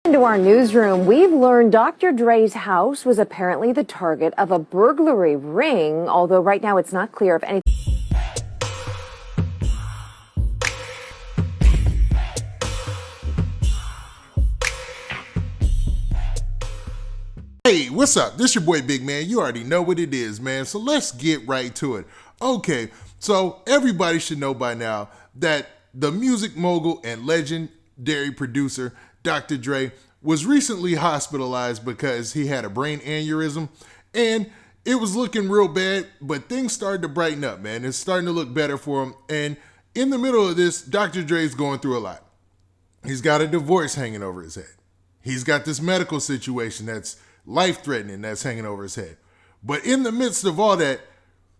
Into our newsroom, we've learned Dr. Dre's house was apparently the target of a burglary ring, although right now it's not clear if any. Hey, what's up? This your boy Big Man. You already know what it is, man. So let's get right to it. Okay, so everybody should know by now that the music mogul and legendary producer Dr. Dre was recently hospitalized because he had a brain aneurysm, and it was looking real bad, but things started to brighten up, man. It's starting to look better for him. And in the middle of this, Dr. Dre's going through a lot. He's got a divorce hanging over his head. He's got this medical situation that's life-threatening that's hanging over his head. But in the midst of all that,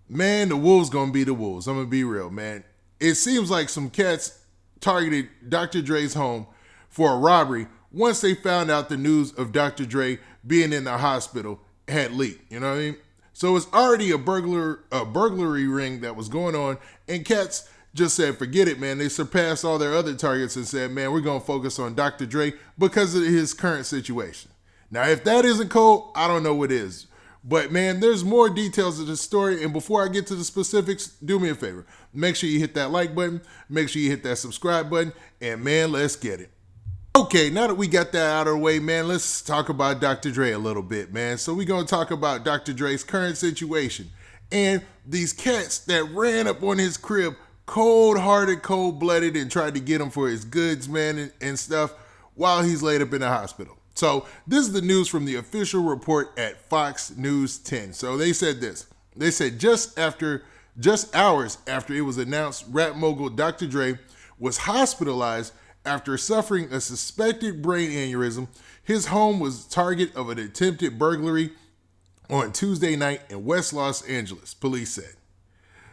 man, the wolves gonna be the wolves. I'm gonna be real, man. It seems like some cats targeted Dr. Dre's home for a robbery once they found out the news of Dr. Dre being in the hospital had leaked. You know what I mean? So it's already a burglary ring that was going on, and cats just said, forget it, man. They surpassed all their other targets and said, man, we're gonna focus on Dr. Dre because of his current situation. Now, if that isn't cold, I don't know what is. But, man, there's more details of the story. And before I get to the specifics, do me a favor. Make sure you hit that like button. Make sure you hit that subscribe button. And, man, let's get it. Okay, now that we got that out of the way, man, let's talk about Dr. Dre a little bit, man. So we're going to talk about Dr. Dre's current situation. And these cats that ran up on his crib, cold-hearted, cold-blooded, and tried to get him for his goods, man, and stuff while he's laid up in the hospital. So this is the news from the official report at Fox News 10. So they said this. They said just hours after it was announced, rap mogul Dr. Dre was hospitalized after suffering a suspected brain aneurysm. His home was target of an attempted burglary on Tuesday night in West Los Angeles, police said.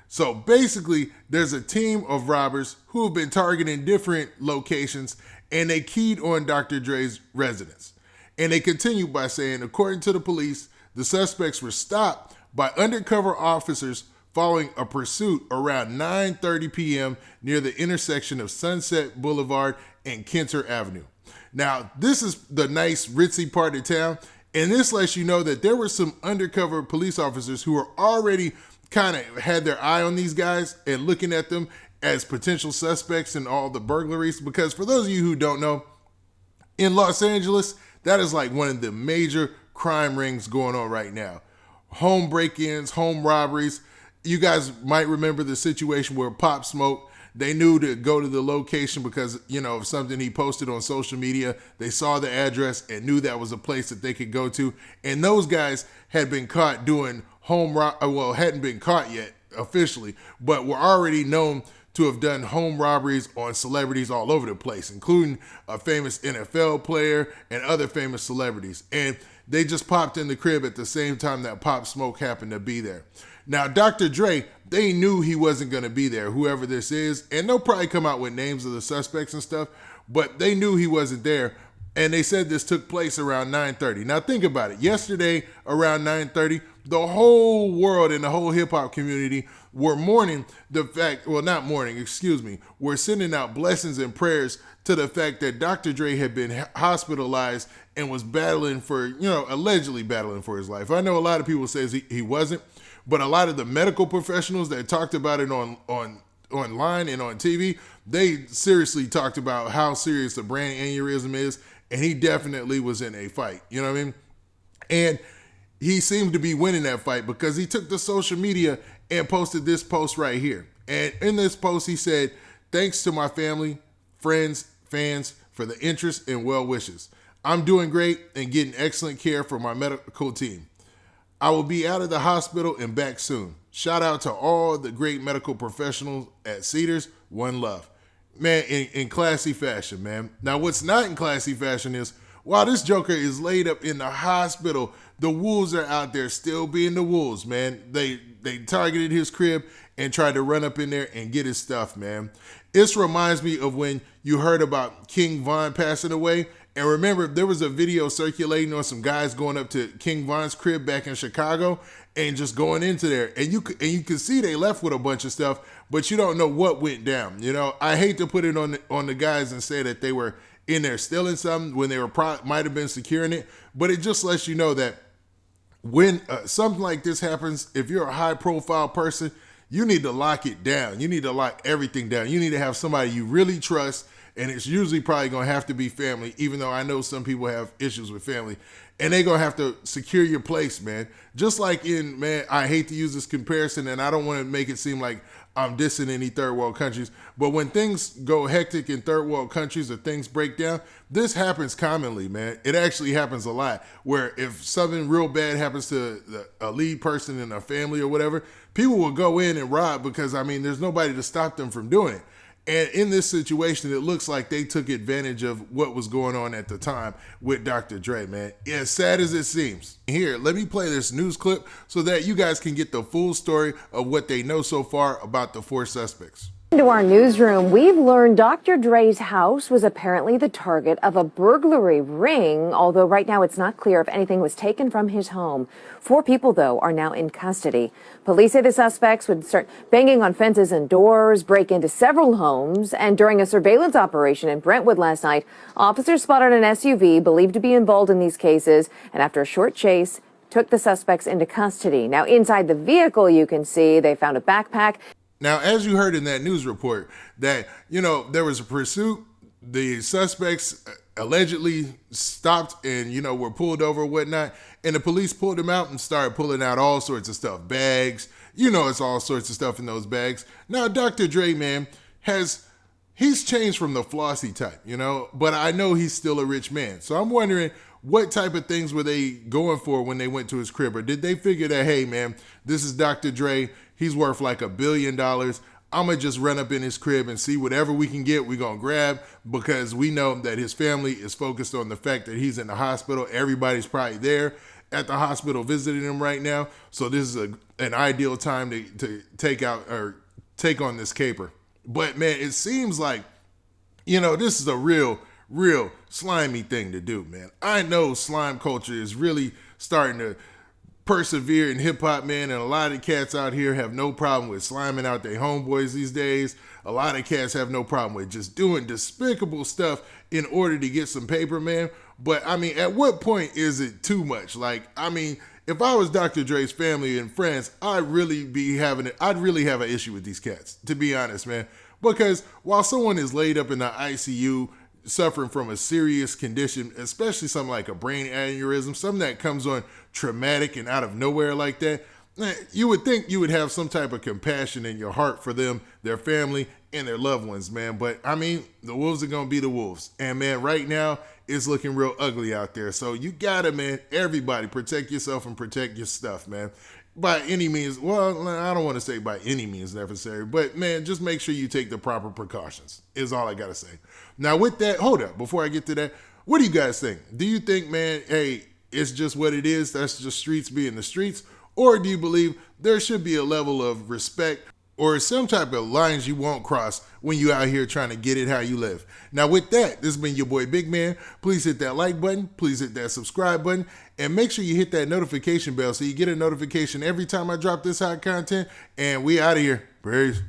So basically, there's a team of robbers who have been targeting different locations, and they keyed on Dr. Dre's residence. And they continued by saying, according to the police, the suspects were stopped by undercover officers following a pursuit around 9:30 p.m. near the intersection of Sunset Boulevard and Kenter Avenue. Now, this is the nice, ritzy part of town, and this lets you know that there were some undercover police officers who were already kind of had their eye on these guys and looking at them as potential suspects in all the burglaries. Because for those of you who don't know, in Los Angeles, that is like one of the major crime rings going on right now. Home break-ins, home robberies. You guys might remember the situation where Pop Smoke, they knew to go to the location because, you know, of something he posted on social media. They saw the address and knew that was a place that they could go to. And those guys had been caught doing hadn't been caught yet officially, but were already known to have done home robberies on celebrities all over the place, including a famous NFL player and other famous celebrities. And they just popped in the crib at the same time that Pop Smoke happened to be there. Now, Dr. Dre, they knew he wasn't going to be there, whoever this is, and they'll probably come out with names of the suspects and stuff, but they knew he wasn't there. And they said this took place around 9:30. Now think about it. Yesterday, around 9:30, the whole world and the whole hip-hop community were mourning the fact, well, not mourning, excuse me, were sending out blessings and prayers to the fact that Dr. Dre had been hospitalized and was battling for, allegedly battling for his life. I know a lot of people say he wasn't, but a lot of the medical professionals that talked about it online and on TV, they seriously talked about how serious the brain aneurysm is, and he definitely was in a fight, you know what I mean? And he seemed to be winning that fight because he took to social media and posted this post right here. And in this post, he said, "Thanks to my family, friends, fans for the interest and well wishes. I'm doing great and getting excellent care from my medical team. I will be out of the hospital and back soon. Shout out to all the great medical professionals at Cedars. One love." Man, in classy fashion, man. Now, what's not in classy fashion is, while this joker is laid up in the hospital, the wolves are out there still being the wolves, man. They targeted his crib and tried to run up in there and get his stuff, man. This reminds me of when you heard about King Von passing away. And remember, there was a video circulating on some guys going up to King Von's crib back in Chicago and just going into there. And you can see they left with a bunch of stuff, but you don't know what went down. You know, I hate to put it on the guys and say that they were in there stealing something when they were might have been securing it. But it just lets you know that when something like this happens, if you're a high profile person, you need to lock it down. You need to lock everything down. You need to have somebody you really trust, and it's usually probably going to have to be family, even though I know some people have issues with family, and they're going to have to secure your place, man. Just like man, I hate to use this comparison, and I don't want to make it seem like I'm dissing any third world countries, but when things go hectic in third world countries or things break down, this happens commonly, man. It actually happens a lot, where if something real bad happens to a lead person in a family or whatever, people will go in and rob because, I mean, there's nobody to stop them from doing it. And in this situation, it looks like they took advantage of what was going on at the time with Dr. Dre, man. As sad as it seems. Here, let me play this news clip so that you guys can get the full story of what they know so far about the 4 suspects. To our newsroom, we've learned Dr. Dre's house was apparently the target of a burglary ring, although right now it's not clear if anything was taken from his home. 4 people, though, are now in custody. Police say the suspects would start banging on fences and doors, break into several homes, and during a surveillance operation in Brentwood last night, officers spotted an SUV believed to be involved in these cases, and after a short chase, took the suspects into custody. Now, inside the vehicle, you can see they found a backpack. Now, as you heard in that news report, that, there was a pursuit. The suspects allegedly stopped and, were pulled over or whatnot. And the police pulled them out and started pulling out all sorts of stuff. Bags. It's all sorts of stuff in those bags. Now, Dr. Dre, man, he's changed from the flossy type, but I know he's still a rich man. So I'm wondering, what type of things were they going for when they went to his crib? Or did they figure that, hey, man, this is Dr. Dre. He's worth like $1 billion. I'm going to just run up in his crib and see whatever we can get, we're going to grab, because we know that his family is focused on the fact that he's in the hospital. Everybody's probably there at the hospital visiting him right now. So this is an ideal time to take on this caper. But, man, it seems like, this is a real slimy thing to do, man. I know slime culture is really starting to persevere in hip hop, man, and a lot of cats out here have no problem with sliming out their homeboys these days. A lot of cats have no problem with just doing despicable stuff in order to get some paper, man. But I mean, at what point is it too much? Like, I mean, if I was Dr. Dre's family and friends, I'd really have an issue with these cats, to be honest, man. Because while someone is laid up in the ICU suffering from a serious condition, especially something like a brain aneurysm, something that comes on traumatic and out of nowhere like that, you would think you would have some type of compassion in your heart for them, their family, and their loved ones, man. But I mean, the wolves are going to be the wolves. And man, right now, it's looking real ugly out there. So you gotta, man, everybody protect yourself and protect your stuff, man. By any means, well, I don't want to say by any means necessary, but man, just make sure you take the proper precautions is all I got to say. Now with that, hold up, before I get to that, what do you guys think? Do you think, man, hey, it's just what it is, that's just streets being the streets? Or do you believe there should be a level of respect or some type of lines you won't cross when you out here trying to get it how you live? Now with that, this has been your boy Big Man. Please hit that like button, please hit that subscribe button, and make sure you hit that notification bell so you get a notification every time I drop this hot content. And we out of here. Peace.